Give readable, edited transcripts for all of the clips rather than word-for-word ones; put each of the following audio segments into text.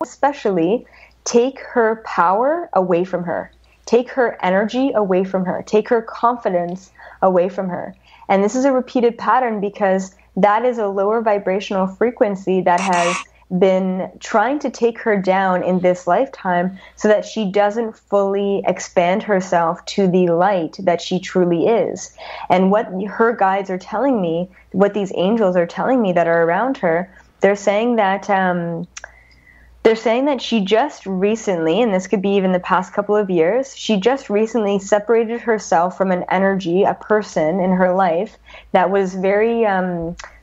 especially take her power away from her, take her energy away from her, take her confidence away from her. And this is a repeated pattern because that is a lower vibrational frequency that has been trying to take her down in this lifetime so that she doesn't fully expand herself to the light that she truly is. And what her guides are telling me, what these angels are telling me that are around her, they're saying that she just recently, and this could be even the past couple of years, she just recently separated herself from an energy, a person in her life that was very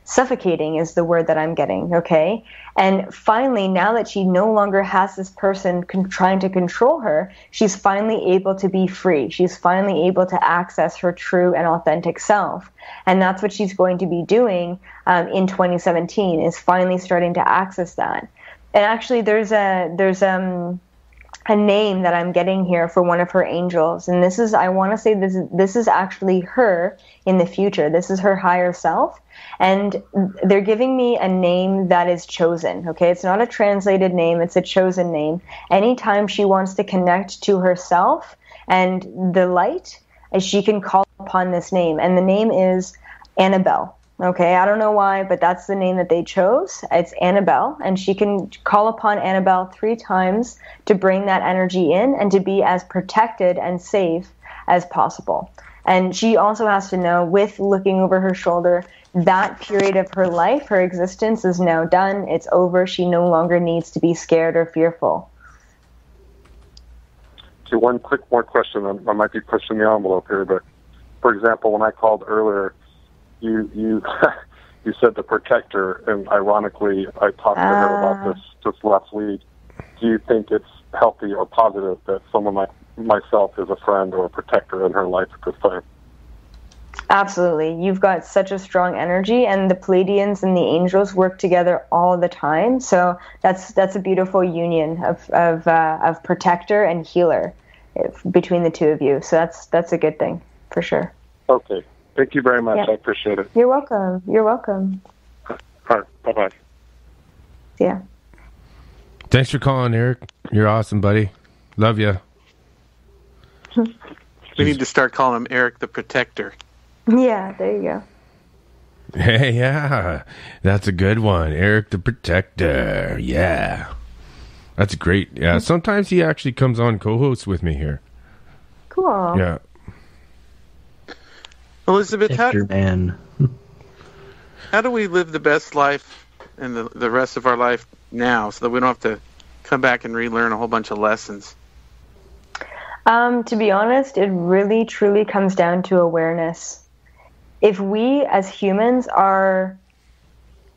suffocating is the word that I'm getting, okay? And finally, now that she no longer has this person trying to control her, she's finally able to be free. She's finally able to access her true and authentic self. And that's what she's going to be doing in 2017, is finally starting to access that. And actually, there's a name that I'm getting here for one of her angels, and this is, I want to say this is actually her in the future. This is her higher self, and they're giving me a name that is chosen. Okay, it's not a translated name; it's a chosen name. Anytime she wants to connect to herself and the light, she can call upon this name, and the name is Annabelle. Okay, I don't know why, but that's the name that they chose. It's Annabelle, and she can call upon Annabelle 3 times to bring that energy in and to be as protected and safe as possible. And she also has to know, with looking over her shoulder, that period of her life, her existence is now done. It's over. She no longer needs to be scared or fearful. Okay, one quick more question. I might be pushing the envelope here, but for example, when I called earlier, you you said the protector, and ironically, I talked to her about this just last week. Do you think it's healthy or positive that someone like myself is a friend or a protector in her life at this time? Absolutely. You've got such a strong energy, and the Pleiadians and the angels work together all the time. So that's a beautiful union of protector and healer between the two of you. So that's a good thing for sure. Okay. Thank you very much. Yeah. I appreciate it. You're welcome. You're welcome. All right. Bye-bye. Yeah. Thanks for calling, Eric. You're awesome, buddy. Love you. We need to start calling him Eric the Protector. Yeah, there you go. Hey, yeah. That's a good one. Eric the Protector. Yeah. That's great. Yeah. Sometimes he actually comes on co-host with me here. Cool. Yeah. Elizabeth, how do we live the best life and the rest of our life now so that we don't have to come back and relearn a whole bunch of lessons? To be honest, it really, truly comes down to awareness. If we as humans are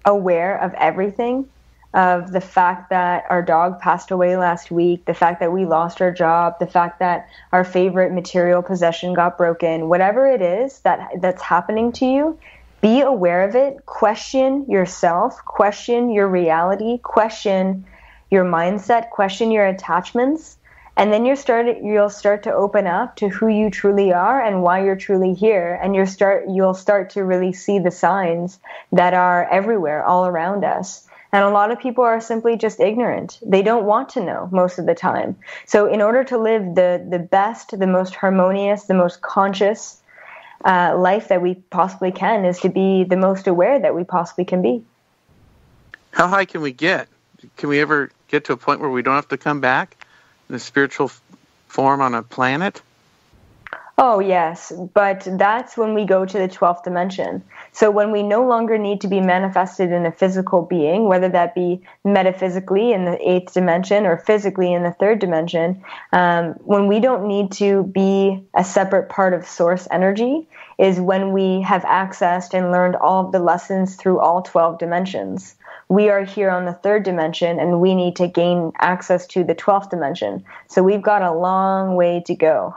aware of everything, of the fact that our dog passed away last week, the fact that we lost our job, the fact that our favorite material possession got broken, whatever it is that's happening to you, be aware of it, question yourself, question your reality, question your mindset, question your attachments, and then you'll start to open up to who you truly are and why you're truly here, and you'll start to really see the signs that are everywhere, all around us. And a lot of people are simply just ignorant. They don't want to know most of the time. So in order to live the best, the most harmonious, the most conscious life that we possibly can is to be the most aware that we possibly can be. How high can we get? Can we ever get to a point where we don't have to come back in a spiritual form on a planet? Oh, yes, but that's when we go to the 12th dimension. So when we no longer need to be manifested in a physical being, whether that be metaphysically in the 8th dimension or physically in the 3rd dimension, when we don't need to be a separate part of source energy is when we have accessed and learned all of the lessons through all 12 dimensions. We are here on the 3rd dimension, and we need to gain access to the 12th dimension. So we've got a long way to go.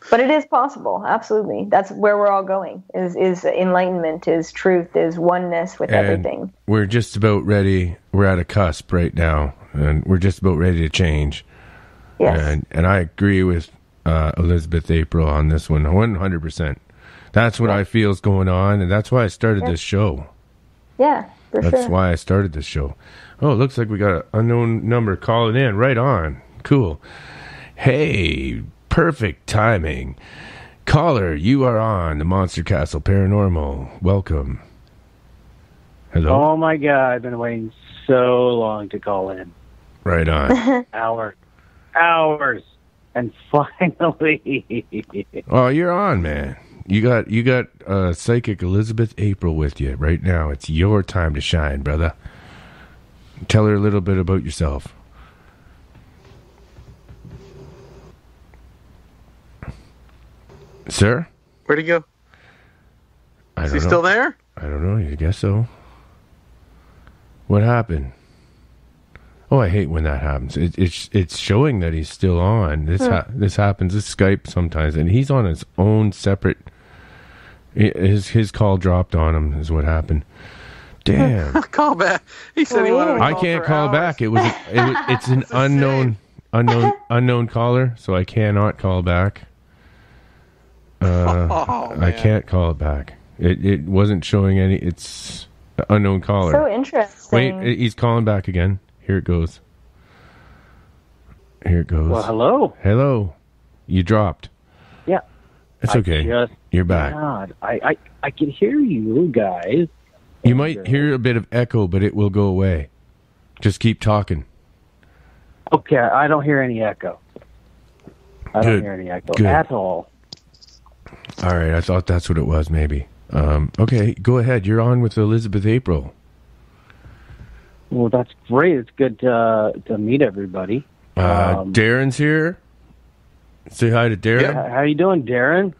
But it is possible, absolutely. That's where we're all going, is enlightenment, is truth, is oneness with everything. We're just about ready. We're at a cusp right now, and we're just about ready to change. Yes. And I agree with Elizabeth April on this one, 100%. That's what I feel is going on, and that's why I started this show. Yeah, for sure. That's why I started this show. Oh, it looks like we got an unknown number calling in. Right on. Cool. Hey, perfect timing. Caller, you are on the Monster Castle Paranormal. Welcome. Hello? Oh my God, I've been waiting so long to call in. Right on. Hours. And finally. Oh, you're on, man. You got psychic Elizabeth April with you right now. It's your time to shine, brother. Tell her a little bit about yourself. Sir? Where'd he go? I don't Is he know. still there? I don't know. I guess so. What happened? Oh, I hate when that happens. It's showing that he's still on. This happens. This Skype sometimes, and he's on his own separate. His call dropped on him. Is what happened. Damn. Call back. He said he wanted to call I can't for call hours. back. It's an unknown caller, so I cannot call back. Oh, I can't call it back. It wasn't showing any. It's unknown caller. So interesting. Wait, he's calling back again. Here it goes. Well, hello. Hello. You dropped. Yeah. It's okay. You're back. God, I can hear you guys. You might hear a bit of echo, but it will go away. Just keep talking. Okay, I don't hear any echo. I don't hear any echo at all. All right, I thought that's what it was, maybe. Okay, go ahead. You're on with Elizabeth April. Well, that's great. It's good to meet everybody. Darren's here. Say hi to Darren. Yeah, how you doing, Darren?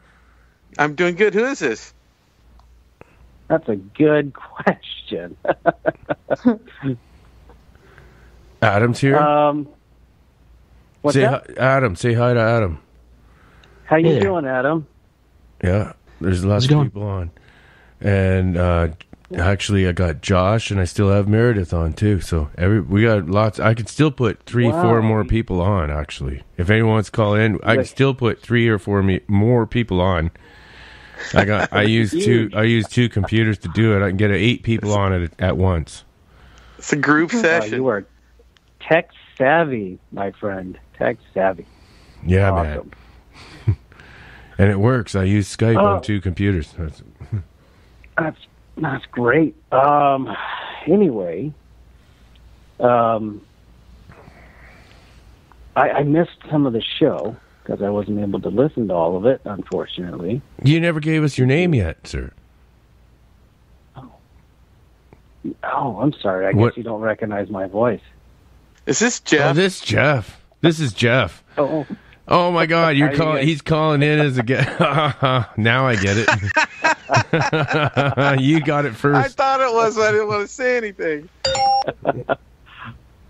I'm doing good. Who is this? That's a good question. Adam's here. What's say that? hi, Adam. Say hi to Adam. How you doing, Adam? Yeah, there's lots of people on. And actually, I got Josh, and I still have Meredith on, too. So we got lots. I could still put 4 more people on, actually. If anyone wants to call in, I can still put 3 or 4 more people on. I use two computers to do it. I can get 8 people on at once. It's a group session. You are tech savvy, my friend. Tech savvy. Yeah, awesome. man. And it works. I use Skype on 2 computers. That's great. Anyway, I missed some of the show because I wasn't able to listen to all of it, unfortunately. You never gave us your name yet, sir. Oh, I'm sorry. I guess you don't recognize my voice. Is this Jeff? Oh, this is Jeff. Oh my God! He's calling in as a guest. Now I get it. You got it first. I thought it was. I didn't want to say anything.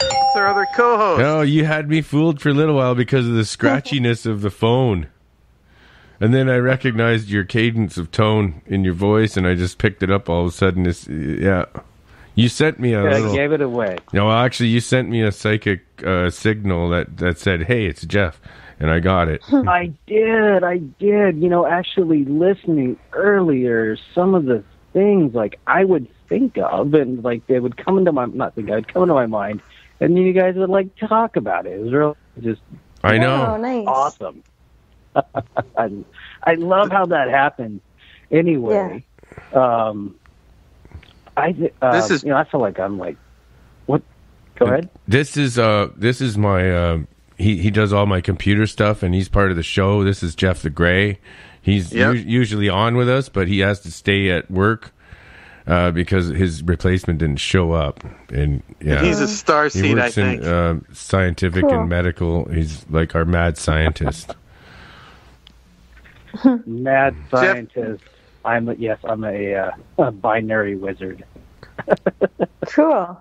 It's our other co-host. No, you had me fooled for a little while because of the scratchiness of the phone. And then I recognized your cadence of tone in your voice, and I just picked it up all of a sudden. You sent me a little... I gave it away. No, actually, you sent me a psychic signal that said, hey, it's Jeff, and I got it. I did. You know, actually listening earlier, some of the things, like, I would think of, and, like, they would come into my... Not think, I'd come into my mind, and you guys would, like, talk about it. It was really just... I know. Oh, nice. Awesome. I love how that happened. Anyway, I feel like I'm like, what? Go ahead. This is my he does all my computer stuff, and he's part of the show. This is Jeff the Gray. He's usually on with us, but he has to stay at work because his replacement didn't show up. And he's a star seed. He works I think in scientific and medical. He's like our mad scientist. Mad scientist. I'm a binary wizard. Cool.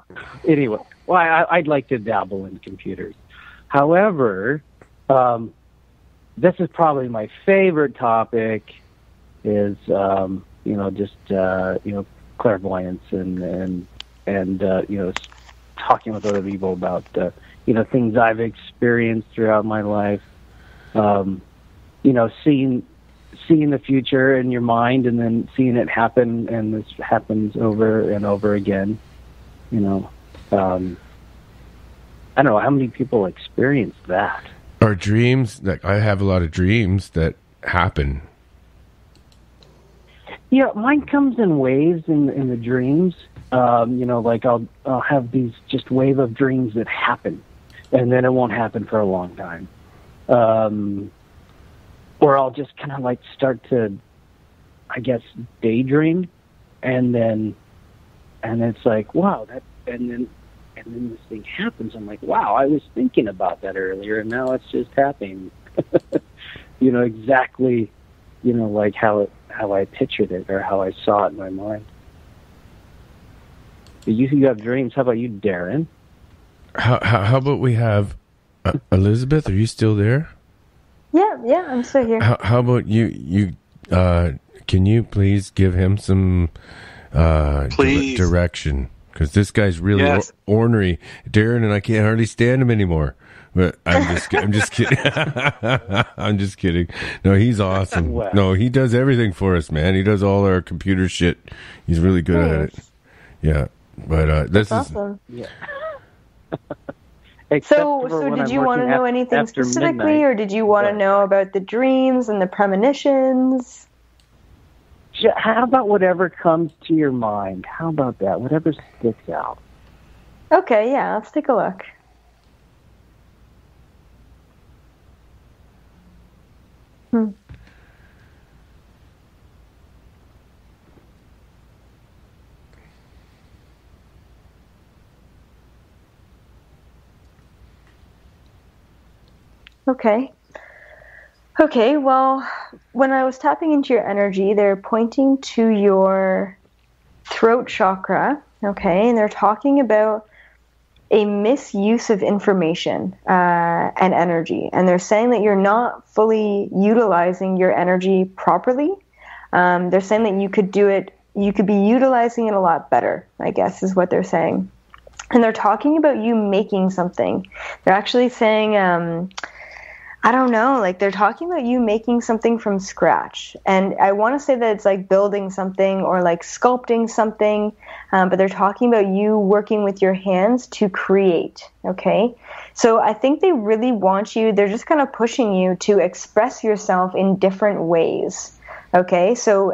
Anyway, well, I'd like to dabble in computers. However, this is probably my favorite topic. Is clairvoyance and talking with other people about things I've experienced throughout my life. Seeing the future in your mind and then seeing it happen, and this happens over and over again. I don't know how many people experience that. Or dreams, like I have a lot of dreams that happen. Yeah, mine comes in waves in the dreams. Like I'll have these just wave of dreams that happen, and then it won't happen for a long time. Or I'll just kind of like start to, I guess, daydream, and it's like, wow, and then this thing happens. I'm like, wow, I was thinking about that earlier, and now it's just happening. Exactly, like how I pictured it or how I saw it in my mind. But you have dreams. How about you, Darren? How about we have Elizabeth? Are you still there? Yeah, I'm still here. How about you? Can you please give him some direction? Because this guy's really ornery. Darren and I can't hardly stand him anymore. But I'm just kidding. I'm just kidding. No, he's awesome. Wow. No, he does everything for us, man. He does all our computer shit. He's really good at it. Yeah, but this That's is awesome. Yeah. So did you want to know anything specifically, midnight, or did you want to know about the dreams and the premonitions? Yeah, how about whatever comes to your mind? How about that? Whatever sticks out. Okay, yeah, let's take a look. Okay, well, when I was tapping into your energy, they're pointing to your throat chakra, okay, and they're talking about a misuse of information and energy, and they're saying that you're not fully utilizing your energy properly. They're saying that you could be utilizing it a lot better, I guess is what they're saying. And they're talking about you making something. They're actually saying, I don't know, like they're talking about you making something from scratch. And I want to say that it's like building something or like sculpting something, but they're talking about you working with your hands to create, okay? So I think they really want you, they're just kind of pushing you to express yourself in different ways, okay? So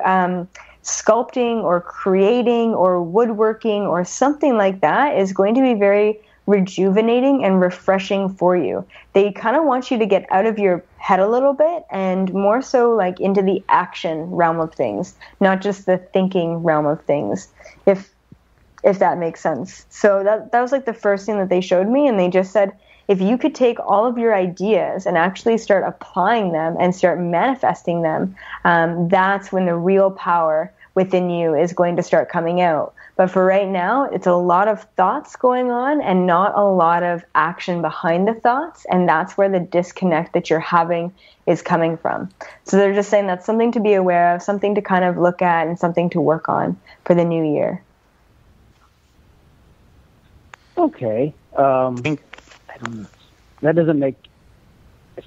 sculpting or creating or woodworking or something like that is going to be very rejuvenating and refreshing for you. They kind of want you to get out of your head a little bit and more so like into the action realm of things, not just the thinking realm of things, if that makes sense. So that was like the first thing that they showed me, and they just said, if you could take all of your ideas and actually start applying them and start manifesting them, that's when the real power within you is going to start coming out. But for right now, it's a lot of thoughts going on and not a lot of action behind the thoughts. And that's where the disconnect that you're having is coming from. So they're just saying that's something to be aware of, something to kind of look at, and something to work on for the new year. Okay. I don't know. That doesn't make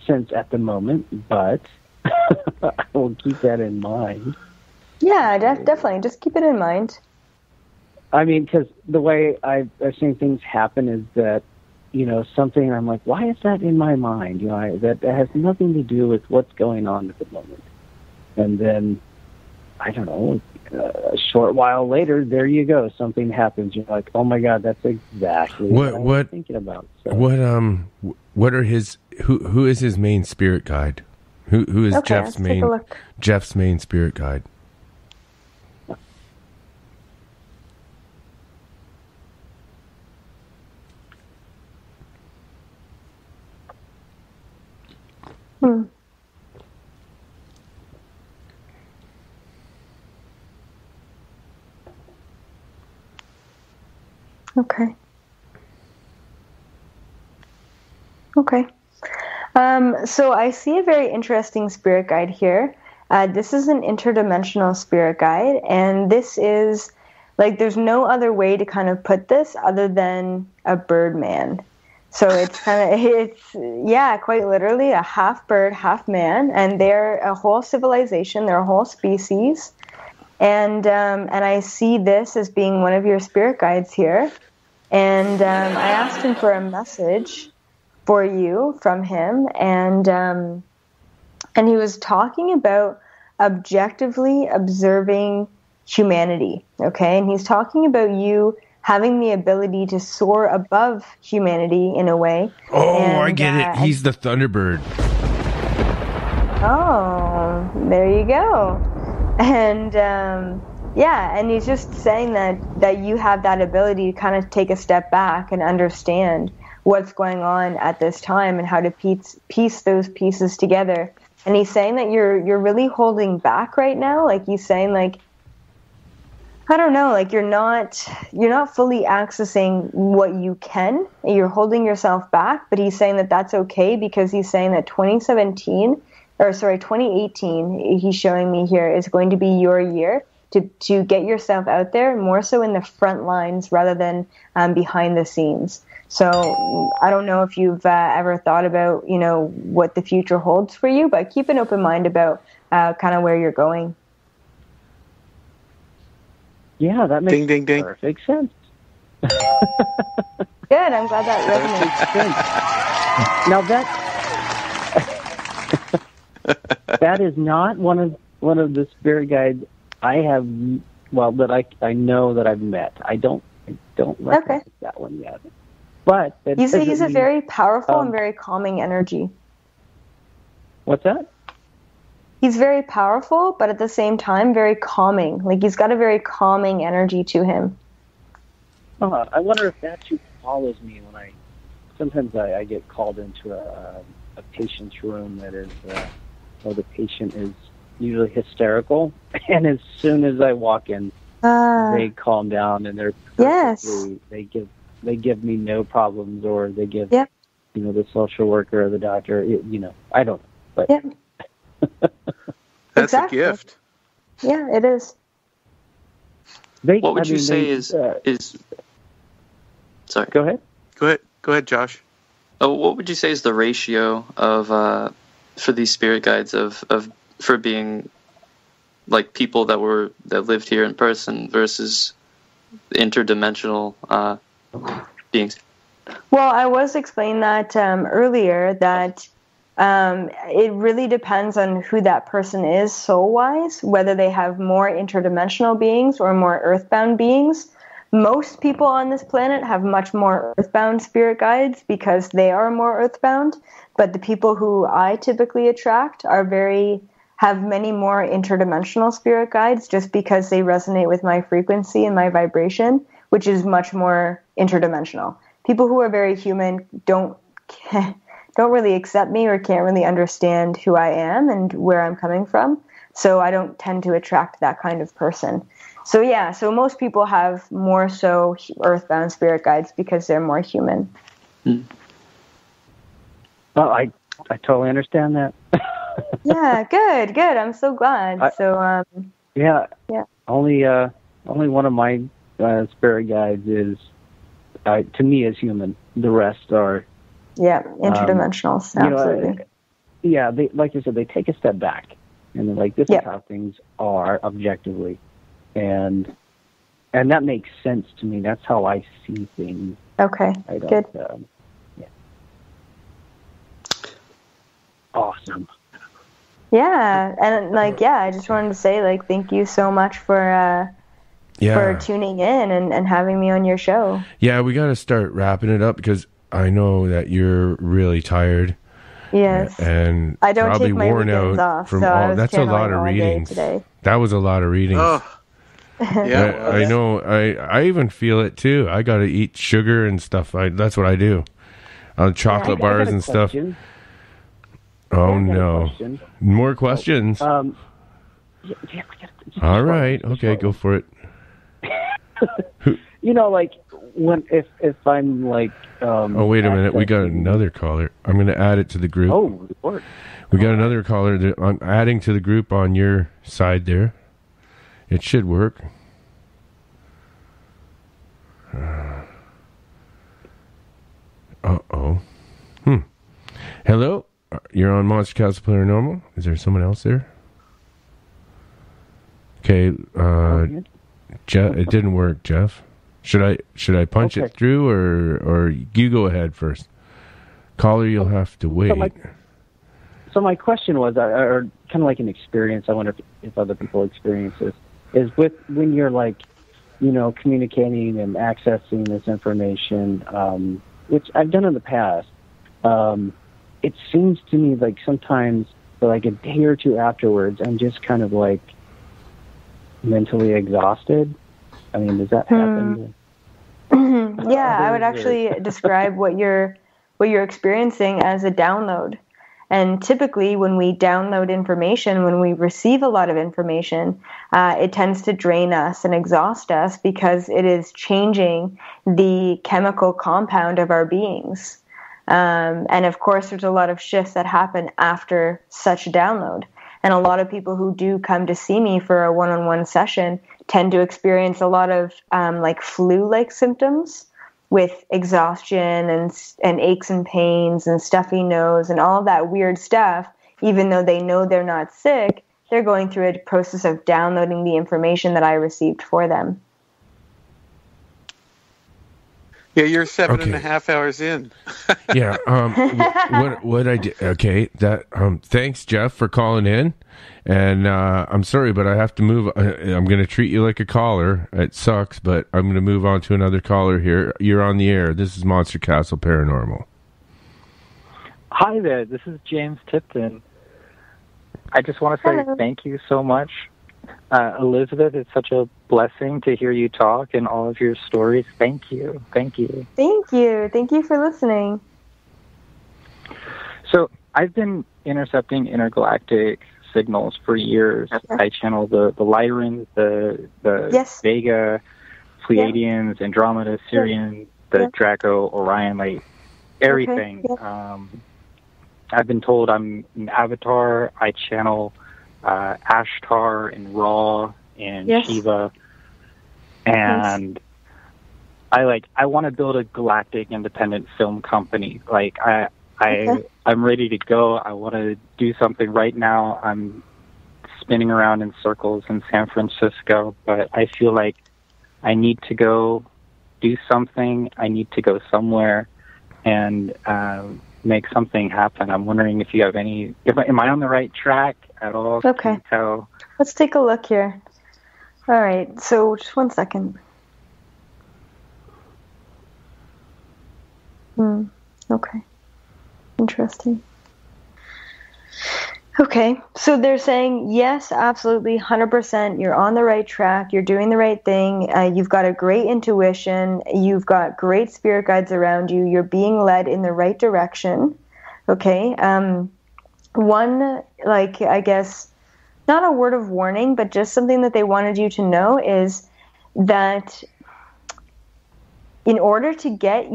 sense at the moment, but I will keep that in mind. Yeah, definitely. Just keep it in mind. I mean, because the way I've seen things happen is that, something, I'm like, why is that in my mind? That has nothing to do with what's going on at the moment. And then, I don't know, a short while later, there you go. Something happens. You're like, oh my God, that's exactly what I was thinking about. So. What are who is his main spirit guide? Who is Jeff's main spirit guide? Okay. So I see a very interesting spirit guide here. This is an interdimensional spirit guide, and this is like, there's no other way to kind of put this other than a Birdman. So it's quite literally a half bird, half man, and they're a whole civilization, they're a whole species. And I see this as being one of your spirit guides here. And I asked him for a message for you from him, and he was talking about objectively observing humanity, okay? And he's talking about you having the ability to soar above humanity in a way. Oh, I get it. He's the Thunderbird. Oh, there you go. And and he's just saying that you have that ability to kind of take a step back and understand what's going on at this time and how to piece those pieces together. And he's saying that you're really holding back right now. Like, he's saying, like, I don't know, like you're not fully accessing what you can. You're holding yourself back, but he's saying that that's okay, because he's saying that 2018, he's showing me here, is going to be your year to get yourself out there, more so in the front lines rather than behind the scenes. So I don't know if you've ever thought about, what the future holds for you, but keep an open mind about kind of where you're going. Yeah, that makes ding, ding. perfect sense. Good, I'm glad that resonates. Now that is not one of the spirit guides I have, that I know that I've met. I don't recognize that one yet. But he's a very powerful and very calming energy. What's that? He's very powerful, but at the same time, very calming. Like, he's got a very calming energy to him. I wonder if that's who follows me when sometimes I get called into a patient's room that is, the patient is usually hysterical, and as soon as I walk in, they calm down, and they're they give me no problems, or they give the social worker or the doctor. I don't know, but. Yep. That's a gift. Yeah, it is. What would you say is? Sorry. Go ahead. Go ahead, Josh. Oh, what would you say is the ratio of for these spirit guides for being like people that lived here in person versus interdimensional beings? Well, I was explaining that earlier, that it really depends on who that person is soul-wise, whether they have more interdimensional beings or more earthbound beings. Most people on this planet have much more earthbound spirit guides because they are more earthbound, but the people who I typically attract have many more interdimensional spirit guides, just because they resonate with my frequency and my vibration, which is much more interdimensional. People who are very human don't really accept me or can't really understand who I am and where I'm coming from. So I don't tend to attract that kind of person. So most people have more so earthbound spirit guides because they're more human. Well, I totally understand that. Yeah, good. I'm so glad. Only one of my spirit guides is to me is human. The rest are interdimensional. Absolutely. They, like you said, they take a step back and they're like, this is how things are objectively, and that makes sense to me. That's how I see things. Okay, good. Awesome. Yeah, and I just wanted to say, thank you so much for tuning in and having me on your show. Yeah, we got to start wrapping it up because I know that you're really tired. Yes. And I don't probably take my worn weekends out off, from so all. That's a lot of readings. Today. That was a lot of readings. Oh. Yeah, I know. I even feel it too. I got to eat sugar and stuff. That's what I do. On chocolate bars and stuff. Oh no! More questions. All right. Okay, go for it. If I'm like. Oh wait a minute! We got another caller. I'm going to add it to the group. Oh, report. We got another caller that I'm adding to the group on your side there. It should work. Uh-oh. Hello? You're on Monster Castle Paranormal? Is there someone else there? Okay, Jeff, it didn't work, Jeff. Should I punch it through, or you go ahead first? Caller, you'll have to wait. So my question was, or kind of like an experience, I wonder if other people experience this, is when you're like, communicating and accessing this information, which I've done in the past, it seems to me like sometimes for like a day or two afterwards, I'm just kind of like mentally exhausted. I mean, does that happen? Yeah, I would actually describe what you're experiencing as a download. And typically when we download information, when we receive a lot of information, it tends to drain us and exhaust us because it is changing the chemical compound of our beings. And of course, there's a lot of shifts that happen after such a download. And a lot of people who do come to see me for a one-on-one session tend to experience a lot of like flu-like symptoms, with exhaustion and aches and pains and stuffy nose and all that weird stuff. Even though they know they're not sick, they're going through a process of downloading the information that I received for them. Yeah, you're 7.5 hours in. Yeah. What I did? Okay. That. Thanks, Jeff, for calling in. And I'm sorry, but I have to move. I'm going to treat you like a caller. It sucks, but I'm going to move on to another caller here. You're on the air. This is Monster Castle Paranormal. Hi there. This is James Tipton. I just want to say thank you so much. Elizabeth, it's such a blessing to hear you talk and all of your stories. Thank you. Thank you. Thank you. Thank you for listening. So I've been intercepting intergalactic signals for years. Okay. I channel the Lyrans, the Vega, Pleiadians, Andromeda, Sirian, the Draco, Orion, like everything. Okay. I've been told I'm an avatar. I channel Ashtar and Ra and Shiva, and I want to build a galactic independent film company. Like I'm ready to go. I want to do something right now. I'm spinning around in circles in San Francisco, but I feel like I need to go do something. I need to go somewhere and make something happen. I'm wondering if you have am I on the right track at all? Okay. Let's take a look here. All right. So just 1 second. Okay. Interesting. Okay, so they're saying, yes, absolutely, 100%, you're on the right track, you're doing the right thing, you've got a great intuition, you've got great spirit guides around you, you're being led in the right direction, okay? One, like, I guess, not a word of warning, but just something that they wanted you to know is that in order to get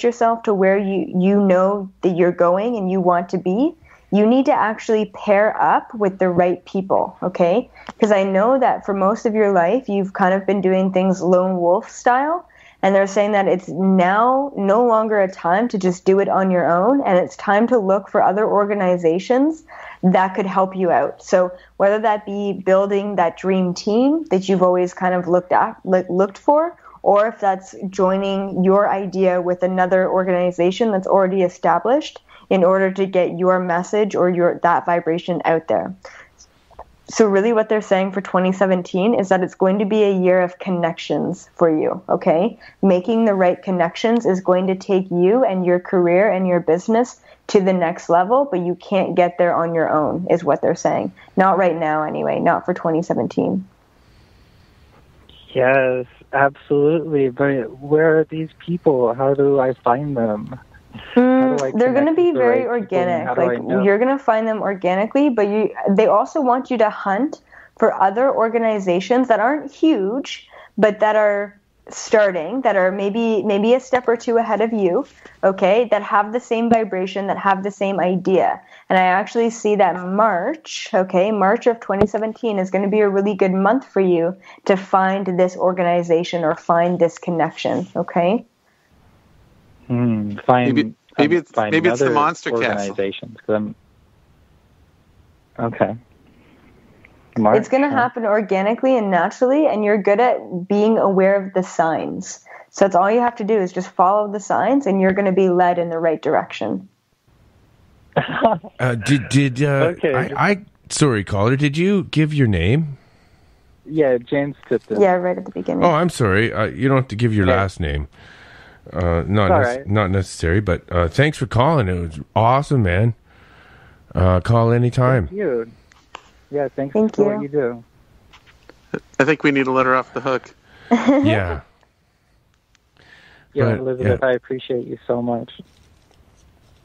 yourself to where you know that you're going and you want to be, you need to actually pair up with the right people, okay? Because I know that for most of your life, you've kind of been doing things lone wolf style, and they're saying that it's now no longer a time to just do it on your own, and it's time to look for other organizations that could help you out. So whether that be building that dream team that you've always kind of looked for, or if that's joining your idea with another organization that's already established in order to get your message or that vibration out there. So really what they're saying for 2017 is that it's going to be a year of connections for you, okay? Making the right connections is going to take you and your career and your business to the next level, but you can't get there on your own, is what they're saying. Not right now anyway, not for 2017. Yes, absolutely. But where are these people? How do I find them? They're going to be very organic. Like you're going to find them organically, but they also want you to hunt for other organizations that aren't huge, but that are starting, that are maybe a step or two ahead of you, okay, that have the same vibration, that have the same idea. And I actually see that March of 2017 is going to be a really good month for you to find this organization or find this connection, okay? Maybe it's the Monster organizations. Okay. It's going to happen organically and naturally, and you're good at being aware of the signs. So that's all you have to do is just follow the signs, and you're going to be led in the right direction. Okay. Sorry, caller, did you give your name? Yeah, James Tipton. Yeah, right at the beginning. Oh, I'm sorry. You don't have to give your last name. Not necessary, but thanks for calling. It was awesome, man. Call anytime. Thank you. Yeah, thanks Thank for you. what you do. I think we need to let her off the hook. Yeah. Yeah, Elizabeth, I appreciate you so much.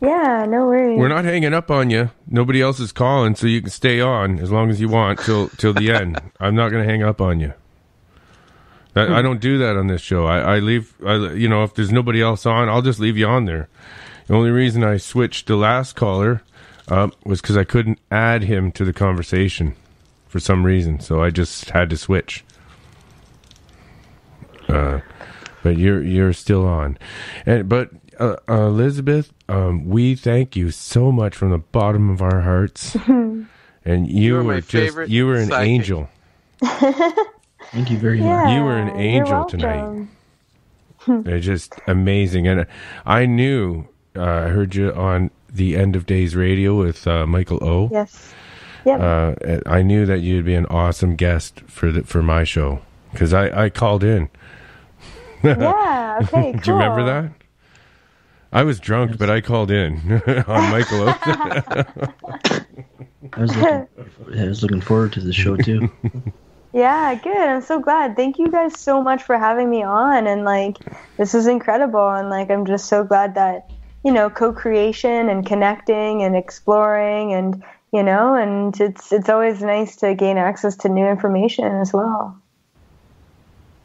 Yeah, no worries. We're not hanging up on you. Nobody else is calling, so you can stay on as long as you want till the end. I'm not going to hang up on you. I don't do that on this show. I leave. If there's nobody else on, I'll just leave you on there. The only reason I switched the last caller was because I couldn't add him to the conversation for some reason, so I just had to switch. But you're still on, but Elizabeth, we thank you so much from the bottom of our hearts, and you were an angel. Thank you very much. You were an angel tonight. They're just amazing, and I knew I heard you on the End of Days Radio with Michael O. Yes. Yep. I knew that you'd be an awesome guest for my show because I called in. Yeah. Okay. Cool. Do you remember that? I was drunk, but I called in on Michael O. I was looking forward to the show too. Yeah, good. I'm so glad. Thank you guys so much for having me on, and this is incredible, and I'm just so glad that co-creation and connecting and exploring, and and it's always nice to gain access to new information as well.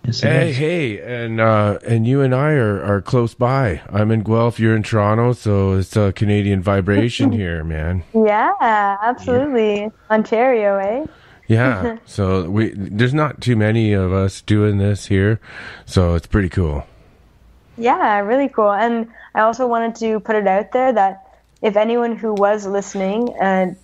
Yes, hey, and you and I are close by. I'm in Guelph, you're in Toronto, so it's a Canadian vibration here, man. Yeah, absolutely. Yeah. Ontario, eh? Yeah. So there's not too many of us doing this here, so it's pretty cool. Yeah, really cool. And I also wanted to put it out there that if anyone who was listening and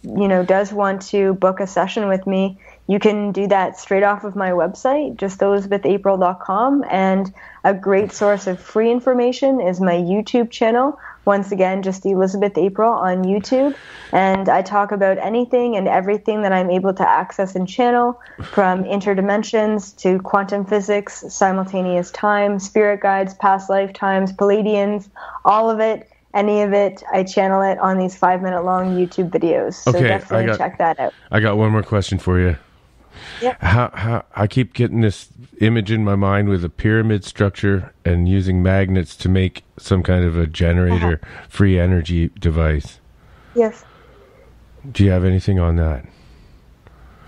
does want to book a session with me, you can do that straight off of my website, just ElizabethApril.com. And a great source of free information is my YouTube channel. Once again, just Elizabeth April on YouTube. And I talk about anything and everything that I'm able to access and channel, from interdimensions to quantum physics, simultaneous time, spirit guides, past lifetimes, Palladians, all of it. Any of it, I channel it on these 5-minute long YouTube videos. So definitely check that out. I got one more question for you. Yep. How I keep getting this image in my mind with a pyramid structure and using magnets to make some kind of a generator, free energy device. Yes. Do you have anything on that?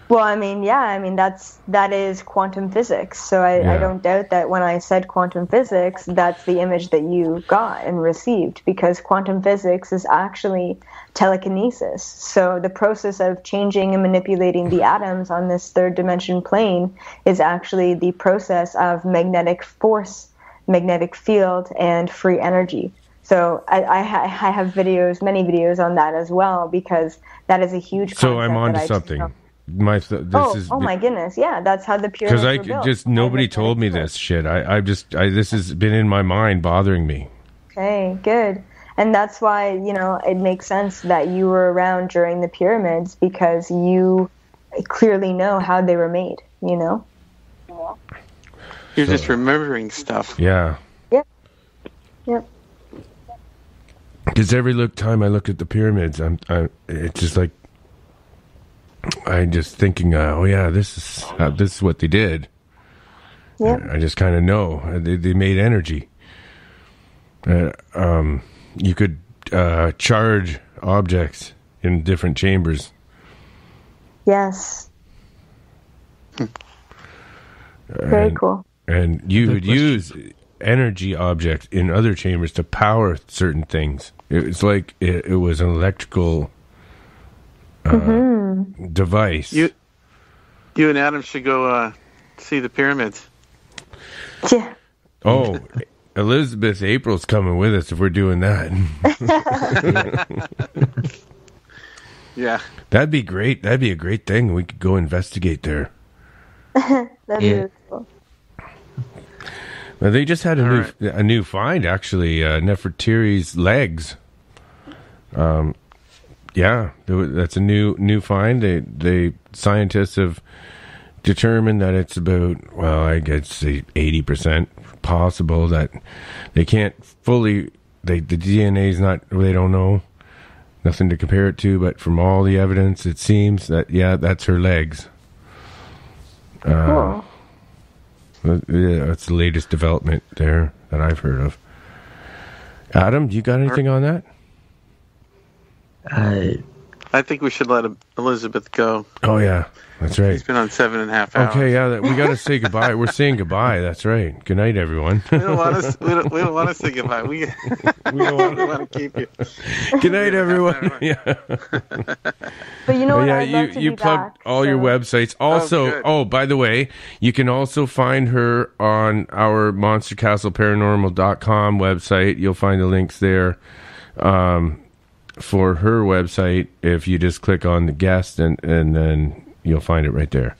Well, that is quantum physics. So I don't doubt that when I said quantum physics, that's the image that you got and received, because quantum physics is actually telekinesis. So the process of changing and manipulating the atoms on this third dimension plane is actually the process of magnetic force, magnetic field, and free energy. So I have many videos on that as well, because that is a huge concept. So I'm on to something. My goodness, yeah, that's how the pyramids were built. Because nobody told me this shit. This has been in my mind bothering me. Okay, good. And that's why, it makes sense that you were around during the pyramids, because you clearly know how they were made, You're just remembering stuff. Yeah. Yep. Because every time I look at the pyramids, it's just like, I'm just thinking, this is what they did. Yep. I just kind of know they made energy. You could charge objects in different chambers. Yes. Very cool. And you would use energy objects in other chambers to power certain things. It's like it was an electrical device. You and Adam should go see the pyramids. Yeah. Oh, Elizabeth April's coming with us if we're doing that. Yeah. That'd be great. That'd be a great thing. We could go investigate there. That'd be really cool. Well, they just had a new find, actually. Nefertiti's legs. Yeah, that's a new find. They scientists have determined that it's about, well, I guess 80% possible that they can't fully. The DNA is not. They don't know. Nothing to compare it to, but from all the evidence, it seems that that's her legs. Cool. Yeah, that's the latest development there that I've heard of. Adam, do you got anything on that? I think we should let Elizabeth go. Oh, yeah. That's right. She's been on 7.5 hours. Okay, yeah, we got to say goodbye. We're saying goodbye. That's right. Good night, everyone. We don't want to say goodbye. We don't want to keep you. Good night, everyone. Yeah. But you know what? I'd love to you be plugged back, all your websites. Also, by the way, you can also find her on our monstercastleparanormal.com website. You'll find the links there. For her website, if you just click on the guest and then you'll find it right there.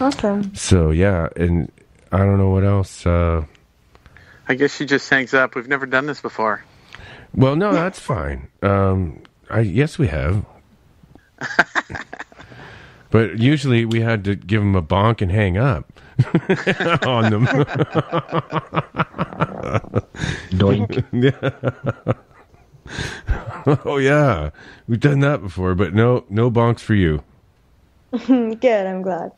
Awesome. So yeah, and I don't know what else. I guess she just hangs up. We've never done this before. Well, no, that's fine. Yes, we have. But usually we had to give them a bonk and hang up on them. Doink. Yeah. Oh yeah, we've done that before, but no bonks for you. Good, I'm glad.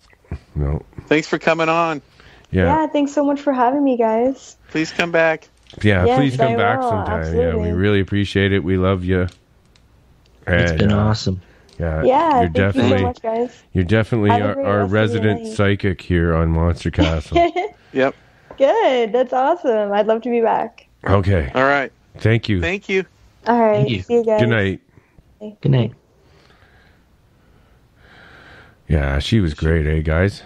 No. Thanks for coming on. Yeah, thanks so much for having me, guys. Please come back. Yeah, yes, please come I back will, sometime. absolutely. Yeah, we really appreciate it. We love you. It's been awesome. Yeah, yeah, you're thank you so much, guys. You're definitely our resident psychic here on Monster Castle. Yep. Good, that's awesome. I'd love to be back. Okay. All right. Thank you. Thank you. All right. See you guys. Good night. Good night. Yeah, she was great, eh, guys?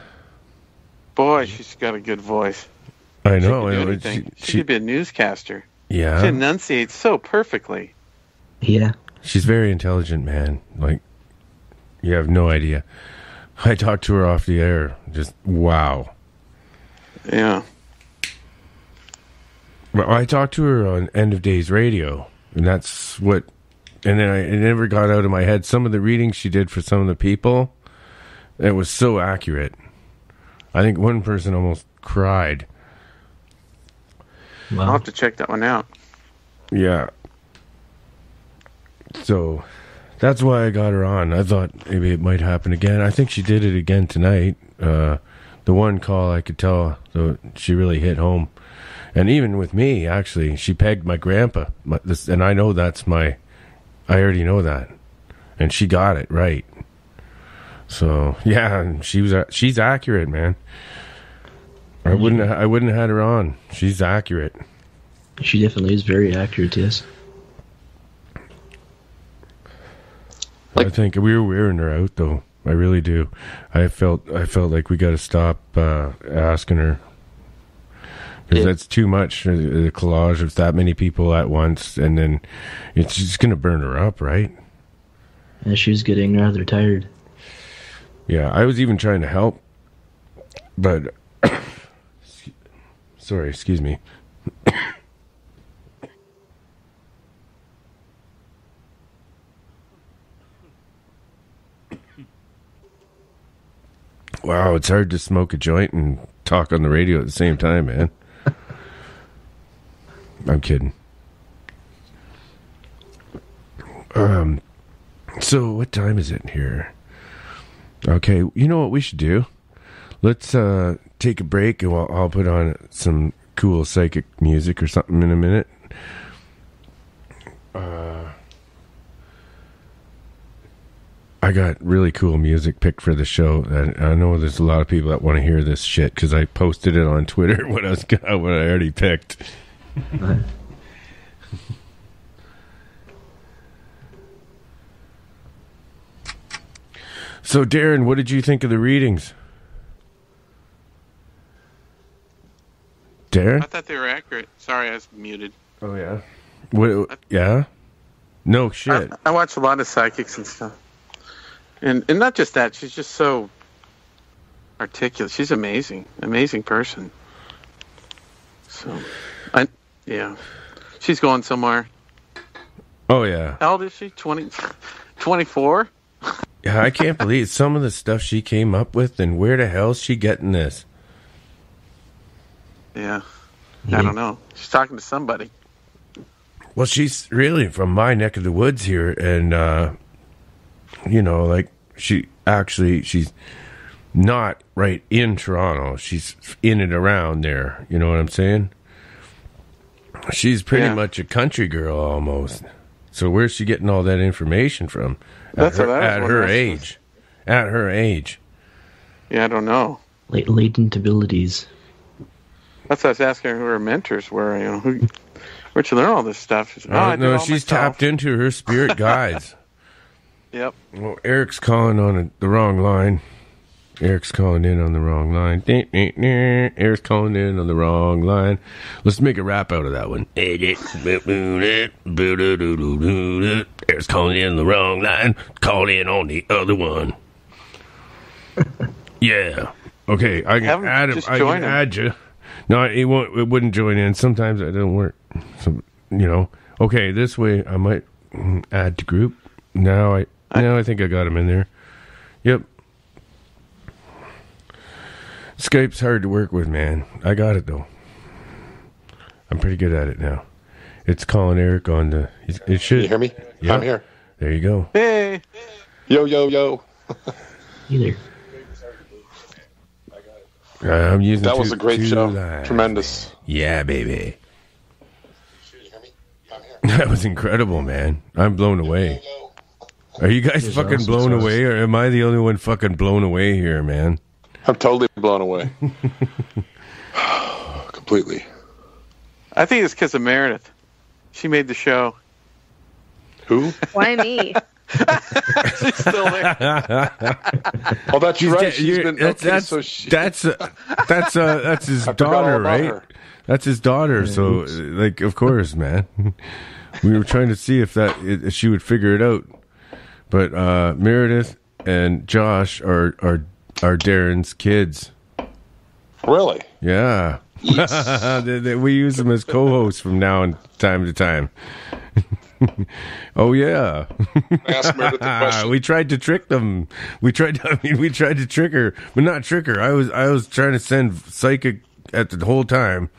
Boy, she's got a good voice. I know. She could be a newscaster. Yeah. She enunciates so perfectly. Yeah. She's very intelligent, man. Like, you have no idea. I talked to her off the air. Just, wow. Yeah. Well, I talked to her on End of Days Radio, and that's what... And then it never got out of my head. Some of the readings she did for some of the people, it was so accurate. I think one person almost cried. I'll have to check that one out. Yeah. So that's why I got her on. I thought maybe it might happen again. I think she did it again tonight. The one call I could tell, so she really hit home. And even with me, actually, she pegged my grandpa. And I know that's my... I already know that. And she got it right. So, yeah, and she's accurate, man. I wouldn't have had her on. She's accurate. She definitely is very accurate, yes. I think we were wearing her out, though. I really do. I felt like we got to stop asking her, because that's too much. The collage of that many people at once, and then it's just gonna burn her up, right? And she was getting rather tired. Yeah, I was even trying to help, but sorry, excuse me. Wow, it's hard to smoke a joint and talk on the radio at the same time, man. I'm kidding. So what time is it here? Okay, you know what we should do? Let's take a break, and I'll put on some cool psychic music or something in a minute. I got really cool music picked for the show, and I know there's a lot of people that want to hear this shit because I posted it on Twitter what I already picked. So, Darren, what did you think of the readings? Darren? I thought they were accurate. Sorry, I was muted. Oh, yeah? What? Yeah? No shit. I watch a lot of psychics and stuff. And not just that, she's just so articulate. She's amazing. Amazing person. So, yeah. She's going somewhere. Oh, yeah. How old is she? 24? Yeah, I can't believe some of the stuff she came up with, and where the hell's she getting this? Yeah. I don't know. She's talking to somebody. Well, she's really from my neck of the woods here, and, like, she's not right in Toronto. She's in and around there. You know what I'm saying? She's pretty much a country girl almost. So where's she getting all that information from? At her age. At her age. Yeah, I don't know. Latent abilities. That's what I was asking her who her mentors were. Where'd you learn all this stuff? No, she's tapped into her spirit guides. Yep. Well, Eric's calling on the wrong line. Eric's calling in on the wrong line. Eric's calling in on the wrong line. Let's make a rap out of that one. Eric's calling in on the wrong line. Call in on the other one. Yeah. Okay, I can add him. I can add you. No, it won't. It wouldn't join in. Sometimes it doesn't work. So Okay, this way I might add to group. Now I think I got him in there. Yep. Skype's hard to work with, man. I got it though. I'm pretty good at it now. It's calling Eric on the. It should. Can you hear me? Yep. I'm here. There you go. Hey. Yo, yo, yo. Either. I'm using. That was a great show. Lines. Tremendous. Yeah, baby. That was incredible, man. I'm blown away. Are you guys fucking blown away, or am I the only one fucking blown away here, man? I'm totally blown away. Completely. I think it's because of Meredith. She made the show. Who? Why me? She's still there. Oh, that's right. She's been, that's his daughter, right? That's his daughter. So, of course, man. We were trying to see if she would figure it out. But Meredith and Josh are Darren's kids. Really? Yeah. Yes. We use them as co-hosts from time to time. Oh yeah. Ask Meredith the question. We tried to trick them. We tried to trick her, but not trick her. I was trying to send psychic at the whole time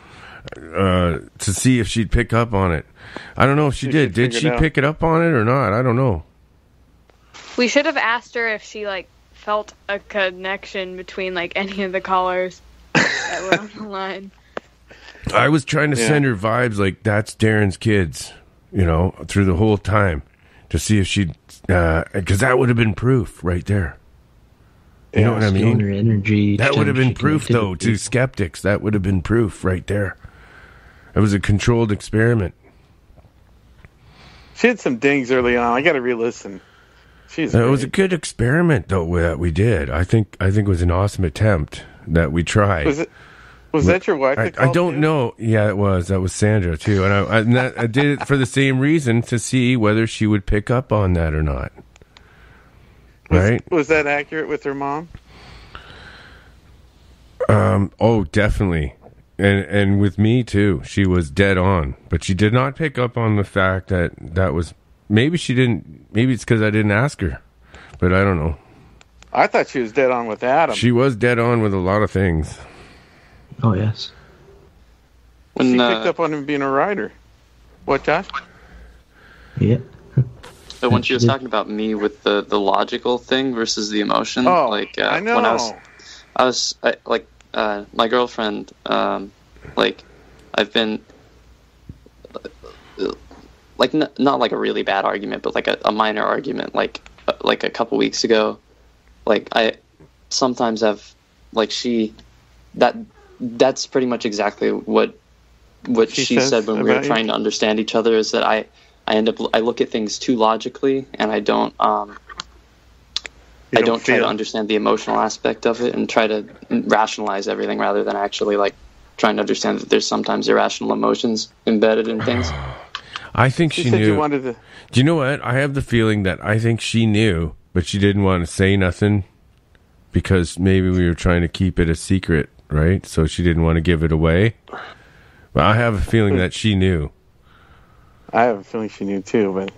to see if she'd pick up on it. I don't know if she did. Did she pick it up on it or not? I don't know. We should have asked her if she felt a connection between any of the callers that were on the line. I was trying to send her vibes like that's Darren's kids, through the whole time to see if she'd, because that would have been proof right there. You know what I mean? Her energy. That would have been proof, though, to skeptics. That would have been proof right there. It was a controlled experiment. She had some dings early on. I got to re-listen. It was a good experiment, though, that we did. I think it was an awesome attempt that we tried. Was that your wife? I don't know. Yeah, it was. That was Sandra too, and I did it for the same reason, to see whether she would pick up on that or not. Right? Was that accurate with her mom? Oh, definitely, and with me too. She was dead on, but she did not pick up on the fact that was. Maybe she didn't. Maybe it's because I didn't ask her, but I don't know. I thought she was dead on with Adam. She was dead on with a lot of things. Oh, yes. She picked up on him being a writer. What, Josh? Yeah. So when she was talking about me with the logical thing versus the emotion, I know. When I was my girlfriend, I've been not like a really bad argument, but like a minor argument, like a couple weeks ago. I sometimes have that's pretty much exactly what she said when we were trying to understand each other, is that I look at things too logically, and I don't try to understand the emotional aspect of it and try to rationalize everything rather than actually trying to understand that there's sometimes irrational emotions embedded in things. I think she said knew. You wanted to... Do you know what? I have the feeling that I think she knew, but she didn't want to say nothing because maybe we were trying to keep it a secret, right? So she didn't want to give it away. But I have a feeling that she knew. I have a feeling she knew too, but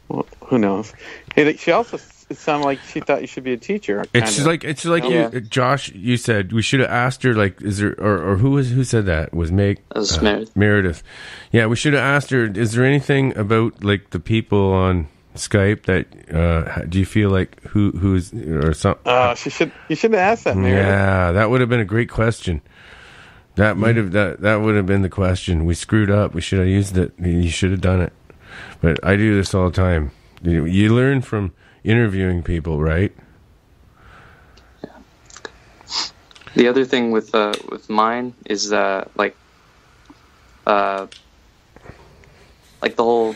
well, who knows? Hey, she also. It sounded like she thought you should be a teacher. It's like you, Josh. You said we should have asked her. Like, is there or who said that? Was Meg? That was Meredith. Meredith. Yeah, we should have asked her. Is there anything about like the people on Skype that do you feel like who's or something? You should have asked that, Meredith. Yeah, that would have been a great question. That might have that would have been the question. We screwed up. We should have used it. You should have done it. But I do this all the time. You learn from interviewing people, right? Yeah. The other thing with mine is like the whole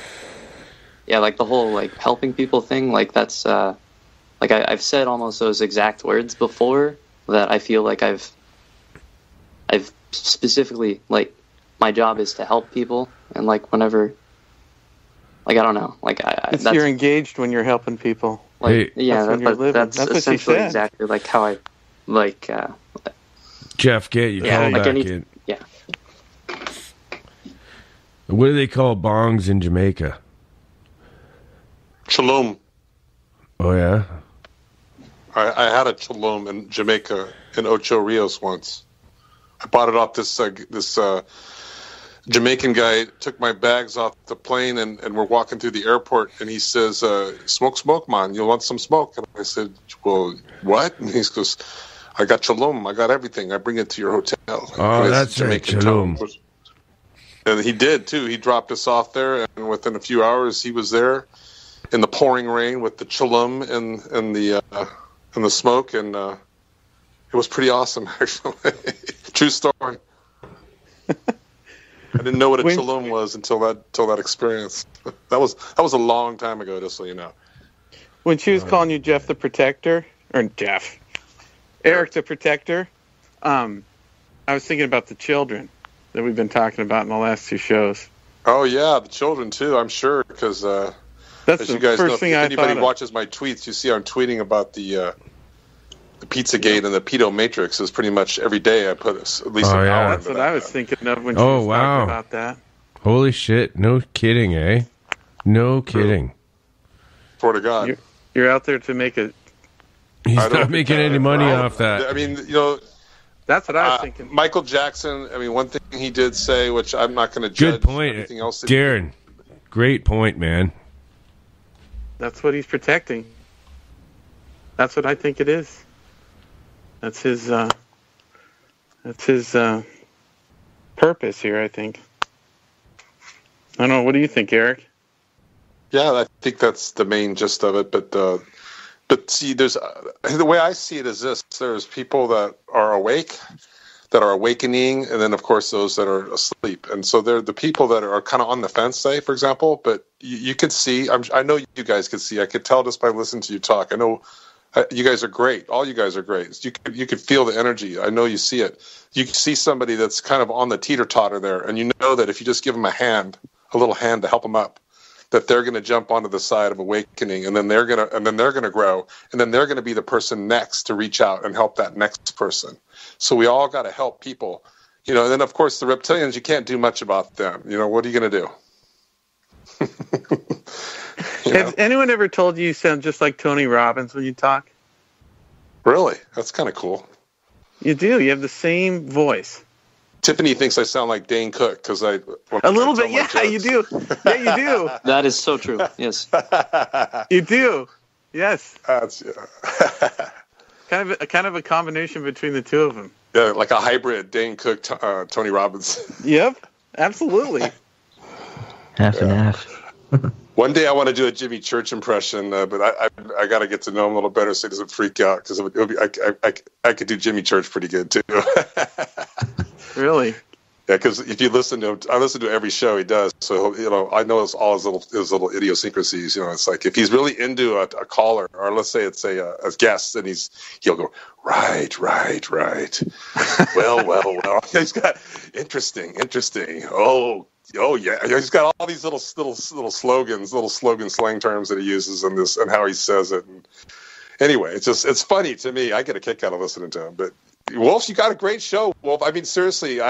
like helping people thing. Like that's like I've said almost those exact words before that I feel like I've specifically like my job is to help people, and like whenever. Like, I don't know. Like, you're engaged when you're helping people. Like, yeah, that's essentially exactly like how I, like... Jeff, get you call back in. Yeah. What do they call bongs in Jamaica? Chaloom. Oh, yeah? I had a chaloom in Jamaica in Ocho Rios once. I bought it off this Jamaican guy. Took my bags off the plane, and we're walking through the airport, and he says, smoke, man, you want some smoke? And I said, well, what? And he goes, I got chaloom, I got everything, I bring it to your hotel. Oh, that's Jamaican chaloom. And he did, too. He dropped us off there, and within a few hours, he was there in the pouring rain with the chaloom and the smoke, and it was pretty awesome, actually. True story. I didn't know what a chaloom was until that experience. That was a long time ago, just so you know. When she was calling you Jeff the Protector, or Eric the Protector, I was thinking about the children that we've been talking about in the last two shows. Oh yeah, the children too. I'm sure because that's as the you guys first know, thing if I anybody thought watches my tweets, you see I'm tweeting about the Pizzagate and the Pedo Matrix. Is pretty much every day I put at least an hour. That's what I was thinking of when she was talking about that. Holy shit! No kidding, eh? No kidding. Swear to God, you're out there to make a. He's not making any money off that. I mean, you know. That's what I was thinking. Michael Jackson, I mean, one thing he did say, which I'm not going to judge. Good point. Everything else Darren, great point, man. That's what he's protecting. That's what I think it is. That's his purpose here, I think. I don't know. What do you think, Eric? Yeah, I think that's the main gist of it. But see, there's the way I see it is this: there's people that are awake, that are awakening, and then of course those that are asleep. And so they're the people that are kind of on the fence, say, for example. But you could see, I know you guys could see. I could tell just by listening to you talk. I know you guys are great. All you guys are great. You could feel the energy. I know you see it. You can see somebody that's kind of on the teeter-totter there, and you know that if you just give them a little hand to help them up, that they're going to jump onto the side of awakening, and then they're going to grow, and then they're going to be the person next to reach out and help that next person. So we all got to help people, you know. And then of course the reptilians, you can't do much about them. You know, what are you going to do? Has anyone ever told you sound just like Tony Robbins when you talk? Really? That's kind of cool. You do. You have the same voice. Tiffany thinks I sound like Dane Cook because a little bit. Yeah, you do. Yeah, you do. That is so true. Yes. You do. Yes. That's kind of a combination between the two of them. Yeah, like a hybrid Dane Cook, Tony Robbins. Yep, absolutely. Half and half. One day I want to do a Jimmy Church impression, but I got to get to know him a little better so he doesn't freak out because I could do Jimmy Church pretty good too. Really? Yeah, because if you listen to him, I listen to every show he does, so I know all his little idiosyncrasies. You know, it's like if he's really into a caller, or let's say it's a guest, and he'll go right. Well. He's got interesting. Oh, Oh yeah, he's got all these little slogans, little slogan slang terms that he uses in this, and how he says it. And anyway, it's funny to me. I get a kick out of listening to him. But Wolf, you got a great show, Wolf. I mean, seriously,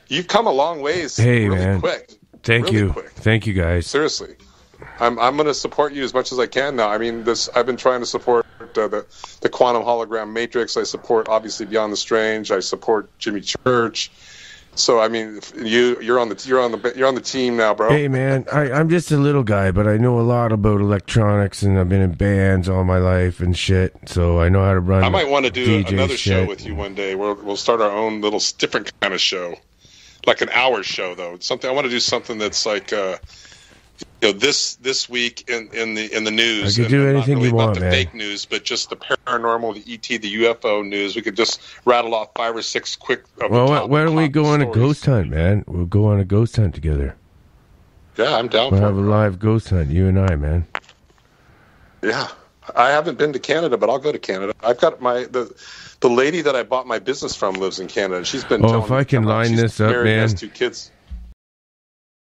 you've come a long ways. Hey, really man, quick. Thank really you, quick. Thank you, guys. Seriously, I'm going to support you as much as I can now. I mean, I've been trying to support the Quantum Hologram Matrix. I support obviously Beyond the Strange. I support Jimmy Church. So I mean, you're on the team now, bro. Hey man, I'm just a little guy, but I know a lot about electronics, and I've been in bands all my life and shit. So I know how to run. I might want to do DJ another shit. show with you one day. We'll start our own little different kind of show, like an hour show though. Something I want to do something that's like this week in the news. I could do anything not really, you want, not the man. fake news, but just the paranormal, the ET, the UFO news. We could just rattle off 5 or 6 quick. Well, why don't we go on a ghost hunt, man? We'll go on a ghost hunt together. Yeah, I'm down We'll for have it. a live ghost hunt, you and I, man. Yeah, I haven't been to Canada, but I'll go to Canada. I've got the lady that I bought my business from lives in Canada. She's been. Oh, if I can line this up, married, man. has 2 kids.